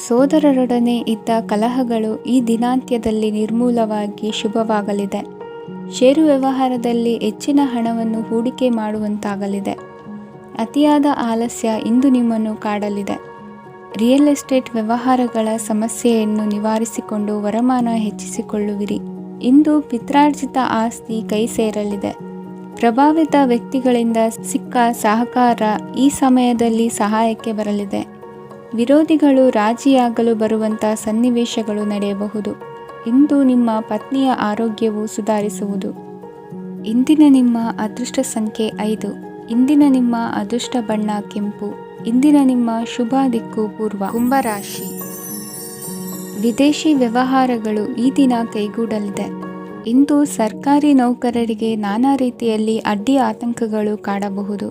Speaker 1: ಸೋದರರೊಡನೆ ಇದ್ದ ಕಲಹಗಳು ಈ ದಿನಾಂತ್ಯದಲ್ಲಿ ನಿರ್ಮೂಲವಾಗಿ ಶುಭವಾಗಲಿದೆ. ಷೇರು ವ್ಯವಹಾರದಲ್ಲಿ ಹೆಚ್ಚಿನ ಹಣವನ್ನು ಹೂಡಿಕೆ ಮಾಡುವಂತಾಗಲಿದೆ. ಅತಿಯಾದ ಆಲಸ್ಯ ಇಂದು ನಿಮ್ಮನ್ನು ಕಾಡಲಿದೆ. ರಿಯಲ್ ಎಸ್ಟೇಟ್ ವ್ಯವಹಾರಗಳ ಸಮಸ್ಯೆಯನ್ನು ನಿವಾರಿಸಿಕೊಂಡು ವರಮಾನ ಹೆಚ್ಚಿಸಿಕೊಳ್ಳುವಿರಿ. ಇಂದು ಪಿತ್ರಾರ್ಜಿತ ಆಸ್ತಿ ಕೈ ಸೇರಲಿದೆ. ಪ್ರಭಾವಿತ ವ್ಯಕ್ತಿಗಳಿಂದ ಸಿಕ್ಕ ಸಹಕಾರ ಈ ಸಮಯದಲ್ಲಿ ಸಹಾಯಕ್ಕೆ ಬರಲಿದೆ. ವಿರೋಧಿಗಳು ರಾಜಿಯಾಗಲು ಬರುವಂಥ ಸನ್ನಿವೇಶಗಳು ನಡೆಯಬಹುದು. ಇಂದು ನಿಮ್ಮ ಪತ್ನಿಯ ಆರೋಗ್ಯವು ಸುಧಾರಿಸುವುದು. ಇಂದಿನ ನಿಮ್ಮ ಅದೃಷ್ಟ ಸಂಖ್ಯೆ 5. ಇಂದಿನ ನಿಮ್ಮ ಅದೃಷ್ಟ ಬಣ್ಣ ಕೆಂಪು. ಇಂದಿನ ನಿಮ್ಮ ಶುಭ ದಿಕ್ಕು ಪೂರ್ವ. ಕುಂಭರಾಶಿ. ವಿದೇಶಿ ವ್ಯವಹಾರಗಳು ಈ ದಿನ ಕೈಗೂಡಲಿದೆ. ಇಂದು ಸರ್ಕಾರಿ ನೌಕರರಿಗೆ ನಾನಾ ರೀತಿಯಲ್ಲಿ ಅಡ್ಡಿ ಆತಂಕಗಳು ಕಾಡಬಹುದು.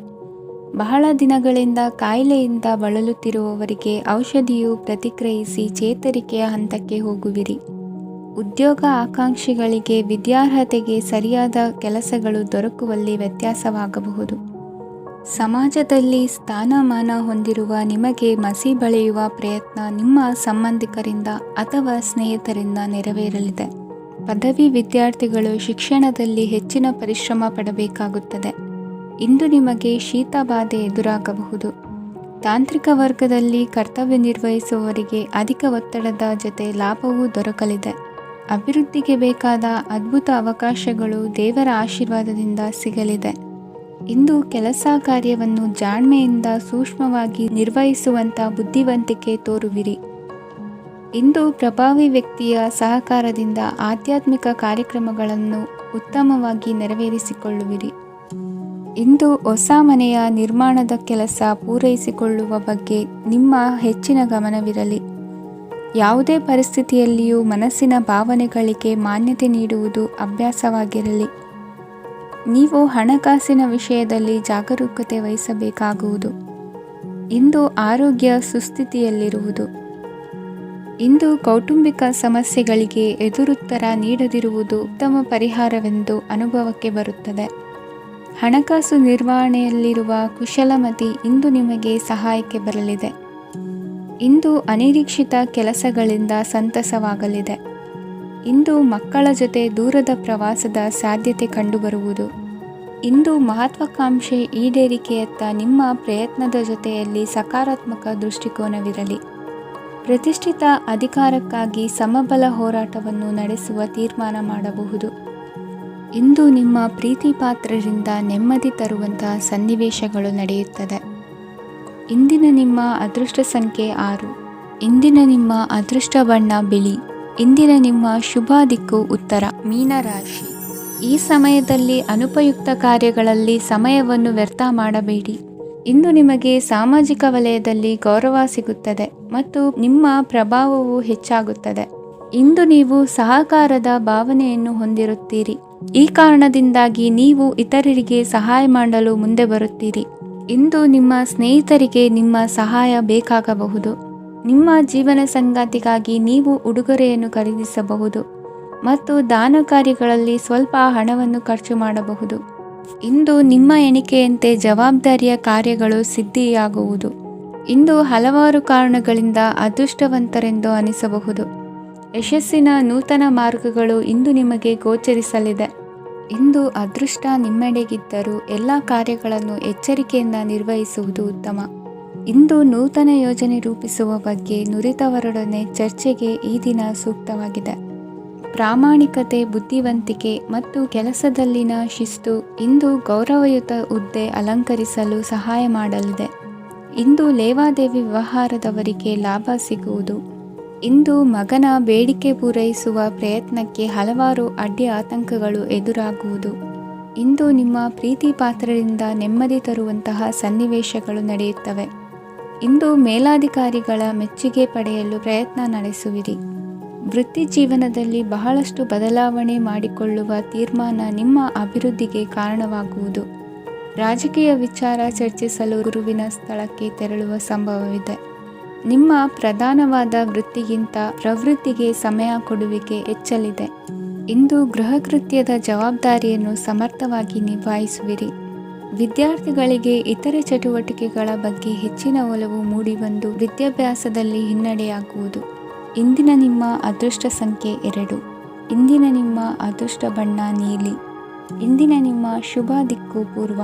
Speaker 1: ಬಹಳ ದಿನಗಳಿಂದ ಕಾಯಿಲೆಯಿಂದ ಬಳಲುತ್ತಿರುವವರಿಗೆ ಔಷಧಿಯು ಪ್ರತಿಕ್ರಿಯಿಸಿ ಚೇತರಿಕೆಯ ಹಂತಕ್ಕೆ ಹೋಗುವಿರಿ. ಉದ್ಯೋಗ ಆಕಾಂಕ್ಷಿಗಳಿಗೆ ವಿದ್ಯಾರ್ಹತೆಗೆ ಸರಿಯಾದ ಕೆಲಸಗಳು ದೊರಕುವಲ್ಲಿ ವ್ಯತ್ಯಾಸವಾಗಬಹುದು. ಸಮಾಜದಲ್ಲಿ ಸ್ಥಾನಮಾನ ಹೊಂದಿರುವ ನಿಮಗೆ ಮಸಿ ಬಳಿಯುವ ಪ್ರಯತ್ನ ನಿಮ್ಮ ಸಂಬಂಧಿಕರಿಂದ ಅಥವಾ ಸ್ನೇಹಿತರಿಂದ ನೆರವೇರಲಿದೆ. ಪದವಿ ವಿದ್ಯಾರ್ಥಿಗಳು ಶಿಕ್ಷಣದಲ್ಲಿ ಹೆಚ್ಚಿನ ಪರಿಶ್ರಮ ಪಡಬೇಕಾಗುತ್ತದೆ. ಇಂದು ನಿಮಗೆ ಶೀತ ಬಾಧೆ ಎದುರಾಗಬಹುದು. ತಾಂತ್ರಿಕ ವರ್ಗದಲ್ಲಿ ಕರ್ತವ್ಯ ನಿರ್ವಹಿಸುವವರಿಗೆ ಅಧಿಕ ಒತ್ತಡದ ಜೊತೆ ಲಾಭವೂ ದೊರಕಲಿದೆ. ಅಭಿವೃದ್ಧಿಗೆ ಬೇಕಾದ ಅದ್ಭುತ ಅವಕಾಶಗಳು ದೇವರ ಆಶೀರ್ವಾದದಿಂದ ಸಿಗಲಿದೆ. ಇಂದು ಕೆಲಸ ಕಾರ್ಯವನ್ನು ಜಾಣ್ಮೆಯಿಂದ ಸೂಕ್ಷ್ಮವಾಗಿ ನಿರ್ವಹಿಸುವಂಥ ಬುದ್ಧಿವಂತಿಕೆ ತೋರುವಿರಿ. ಇಂದು ಪ್ರಭಾವಿ ವ್ಯಕ್ತಿಯ ಸಹಕಾರದಿಂದ ಆಧ್ಯಾತ್ಮಿಕ ಕಾರ್ಯಕ್ರಮಗಳನ್ನು ಉತ್ತಮವಾಗಿ ನೆರವೇರಿಸಿಕೊಳ್ಳುವಿರಿ. ಇಂದು ಹೊಸ ಮನೆಯ ನಿರ್ಮಾಣದ ಕೆಲಸ ಪೂರೈಸಿಕೊಳ್ಳುವ ಬಗ್ಗೆ ನಿಮ್ಮ ಹೆಚ್ಚಿನ ಗಮನವಿರಲಿ. ಯಾವುದೇ ಪರಿಸ್ಥಿತಿಯಲ್ಲಿಯೂ ಮನಸ್ಸಿನ ಭಾವನೆಗಳಿಗೆ ಮಾನ್ಯತೆ ನೀಡುವುದು ಅಭ್ಯಾಸವಾಗಿರಲಿ. ನೀವು ಹಣಕಾಸಿನ ವಿಷಯದಲ್ಲಿ ಜಾಗರೂಕತೆ ವಹಿಸಬೇಕಾಗುವುದು. ಇಂದು ಆರೋಗ್ಯ ಸುಸ್ಥಿತಿಯಲ್ಲಿರುವುದು. ಇಂದು ಕೌಟುಂಬಿಕ ಸಮಸ್ಯೆಗಳಿಗೆ ಎದುರುತ್ತರ ನೀಡದಿರುವುದು ಉತ್ತಮ ಪರಿಹಾರವೆಂದು ಅನುಭವಕ್ಕೆ ಬರುತ್ತದೆ. ಹಣಕಾಸು ನಿರ್ವಹಣೆಯಲ್ಲಿರುವ ಕುಶಲಮತಿ ಇಂದು ನಿಮಗೆ ಸಹಾಯಕ್ಕೆ ಬರಲಿದೆ. ಇಂದು ಅನಿರೀಕ್ಷಿತ ಕೆಲಸಗಳಿಂದ ಸಂತಸವಾಗಲಿದೆ. ಇಂದು ಮಕ್ಕಳ ಜೊತೆ ದೂರದ ಪ್ರವಾಸದ ಸಾಧ್ಯತೆ ಕಂಡುಬರುವುದು. ಇಂದು ಮಹತ್ವಾಕಾಂಕ್ಷೆ ಈಡೇರಿಕೆಯತ್ತ ನಿಮ್ಮ ಪ್ರಯತ್ನದ ಜೊತೆಯಲ್ಲಿ ಸಕಾರಾತ್ಮಕ ದೃಷ್ಟಿಕೋನವಿರಲಿ. ಪ್ರತಿಷ್ಠಿತ ಅಧಿಕಾರಕ್ಕಾಗಿ ಸಮಬಲ ಹೋರಾಟವನ್ನು ನಡೆಸುವ ತೀರ್ಮಾನ ಮಾಡಬಹುದು. ಇಂದು ನಿಮ್ಮ ಪ್ರೀತಿ ಪಾತ್ರರಿಂದ ನೆಮ್ಮದಿ ತರುವಂತಹ ಸನ್ನಿವೇಶಗಳು ನಡೆಯುತ್ತದೆ. ಇಂದಿನ ನಿಮ್ಮ ಅದೃಷ್ಟ ಸಂಖ್ಯೆ 6. ಇಂದಿನ ನಿಮ್ಮ ಅದೃಷ್ಟ ಬಣ್ಣ ಬಿಳಿ. ಇಂದಿನ ನಿಮ್ಮ ಶುಭ ದಿಕ್ಕು ಉತ್ತರ. ಮೀನರಾಶಿ. ಈ ಸಮಯದಲ್ಲಿ ಅನುಪಯುಕ್ತ ಕಾರ್ಯಗಳಲ್ಲಿ ಸಮಯವನ್ನು ವ್ಯರ್ಥ ಮಾಡಬೇಡಿ. ಇಂದು ನಿಮಗೆ ಸಾಮಾಜಿಕ ವಲಯದಲ್ಲಿ ಗೌರವ ಸಿಗುತ್ತದೆ ಮತ್ತು ನಿಮ್ಮ ಪ್ರಭಾವವು ಹೆಚ್ಚಾಗುತ್ತದೆ. ಇಂದು ನೀವು ಸಹಕಾರದ ಭಾವನೆಯನ್ನು ಹೊಂದಿರುತ್ತೀರಿ. ಈ ಕಾರಣದಿಂದಾಗಿ ನೀವು ಇತರರಿಗೆ ಸಹಾಯ ಮಾಡಲು ಮುಂದೆ ಬರುತ್ತೀರಿ. ಇಂದು ನಿಮ್ಮ ಸ್ನೇಹಿತರಿಗೆ ನಿಮ್ಮ ಸಹಾಯ ಬೇಕಾಗಬಹುದು. ನಿಮ್ಮ ಜೀವನ ಸಂಗಾತಿಗಾಗಿ ನೀವು ಉಡುಗೊರೆಯನ್ನು ಖರೀದಿಸಬಹುದು ಮತ್ತು ದಾನ ಕಾರ್ಯಗಳಲ್ಲಿ ಸ್ವಲ್ಪ ಹಣವನ್ನು ಖರ್ಚು ಮಾಡಬಹುದು. ಇಂದು ನಿಮ್ಮ ಎಣಿಕೆಯಂತೆ ಜವಾಬ್ದಾರಿಯ ಕಾರ್ಯಗಳು ಸಿದ್ಧಿಯಾಗುವುದು. ಇಂದು ಹಲವಾರು ಕಾರಣಗಳಿಂದ ಅದೃಷ್ಟವಂತರೆಂದು ಅನಿಸಬಹುದು. ಯಶಸ್ಸಿನ ನೂತನ ಮಾರ್ಗಗಳು ಇಂದು ನಿಮಗೆ ಗೋಚರಿಸಲಿದೆ. ಇಂದು ಅದೃಷ್ಟ ನಿಮ್ಮೆಡೆಗಿದ್ದರೂ ಎಲ್ಲ ಕಾರ್ಯಗಳನ್ನು ಎಚ್ಚರಿಕೆಯಿಂದ ನಿರ್ವಹಿಸುವುದು ಉತ್ತಮ. ಇಂದು ನೂತನ ಯೋಜನೆ ರೂಪಿಸುವ ಬಗ್ಗೆ ನುರಿತವರೊಡನೆ ಚರ್ಚೆಗೆ ಈ ದಿನ ಸೂಕ್ತವಾಗಿದೆ. ಪ್ರಾಮಾಣಿಕತೆ, ಬುದ್ಧಿವಂತಿಕೆ ಮತ್ತು ಕೆಲಸದಲ್ಲಿನ ಶಿಸ್ತು ಇಂದು ಗೌರವಯುತ ಹುದ್ದೆ ಅಲಂಕರಿಸಲು ಸಹಾಯ ಮಾಡಲಿದೆ. ಇಂದು ಲೇವಾದೇವಿ ವ್ಯವಹಾರದವರಿಗೆ ಲಾಭ ಸಿಗುವುದು. ಇಂದು ಮಗನ ಬೇಡಿಕೆ ಪೂರೈಸುವ ಪ್ರಯತ್ನಕ್ಕೆ ಹಲವಾರು ಅಡ್ಡಿ ಆತಂಕಗಳು ಎದುರಾಗುವುದು. ಇಂದು ನಿಮ್ಮ ಪ್ರೀತಿ ಪಾತ್ರರಿಂದ ನೆಮ್ಮದಿ ತರುವಂತಹ ಸನ್ನಿವೇಶಗಳು ನಡೆಯುತ್ತವೆ. ಇಂದು ಮೇಲಾಧಿಕಾರಿಗಳ ಮೆಚ್ಚುಗೆ ಪಡೆಯಲು ಪ್ರಯತ್ನ ನಡೆಸುವಿರಿ. ವೃತ್ತಿ ಜೀವನದಲ್ಲಿ ಬಹಳಷ್ಟು ಬದಲಾವಣೆ ಮಾಡಿಕೊಳ್ಳುವ ತೀರ್ಮಾನ ನಿಮ್ಮ ಅಭಿವೃದ್ಧಿಗೆ ಕಾರಣವಾಗುವುದು. ರಾಜಕೀಯ ವಿಚಾರ ಚರ್ಚಿಸಲು ಗುರುವಿನ ಸ್ಥಳಕ್ಕೆ ತೆರಳುವ ಸಂಭವವಿದೆ. ನಿಮ್ಮ ಪ್ರಧಾನವಾದ ವೃತ್ತಿಗಿಂತ ಪ್ರವೃತ್ತಿಗೆ ಸಮಯ ಕೊಡುವಿಕೆ ಹೆಚ್ಚಲಿದೆ. ಇಂದು ಗೃಹ ಕೃತ್ಯದ ಜವಾಬ್ದಾರಿಯನ್ನು ಸಮರ್ಥವಾಗಿ ನಿಭಾಯಿಸುವಿರಿ. ವಿದ್ಯಾರ್ಥಿಗಳಿಗೆ ಇತರೆ ಚಟುವಟಿಕೆಗಳ ಬಗ್ಗೆ ಹೆಚ್ಚಿನ ಒಲವು ಮೂಡಿಬಂದು ವಿದ್ಯಾಭ್ಯಾಸದಲ್ಲಿ ಹಿನ್ನಡೆಯಾಗುವುದು. ಇಂದಿನ ನಿಮ್ಮ ಅದೃಷ್ಟ ಸಂಖ್ಯೆ 2. ಇಂದಿನ ನಿಮ್ಮ ಅದೃಷ್ಟ ಬಣ್ಣ ನೀಲಿ. ಇಂದಿನ ನಿಮ್ಮ ಶುಭ ದಿಕ್ಕು ಪೂರ್ವ.